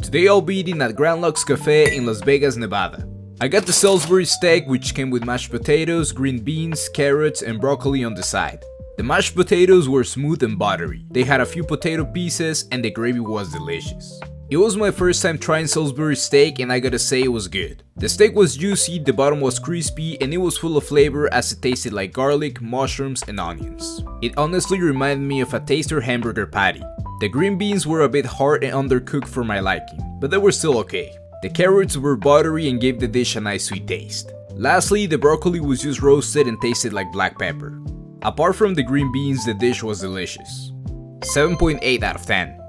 Today I'll be eating at Grand Lux Cafe in Las Vegas, Nevada. I got the Salisbury steak, which came with mashed potatoes, green beans, carrots, and broccoli on the side. The mashed potatoes were smooth and buttery. They had a few potato pieces and the gravy was delicious. It was my first time trying Salisbury steak and I gotta say it was good. The steak was juicy, the bottom was crispy, and it was full of flavor as it tasted like garlic, mushrooms, and onions. It honestly reminded me of a taster hamburger patty. The green beans were a bit hard and undercooked for my liking, but they were still okay. The carrots were buttery and gave the dish a nice sweet taste. Lastly, the broccoli was just roasted and tasted like black pepper. Apart from the green beans, the dish was delicious. 7.8 out of 10.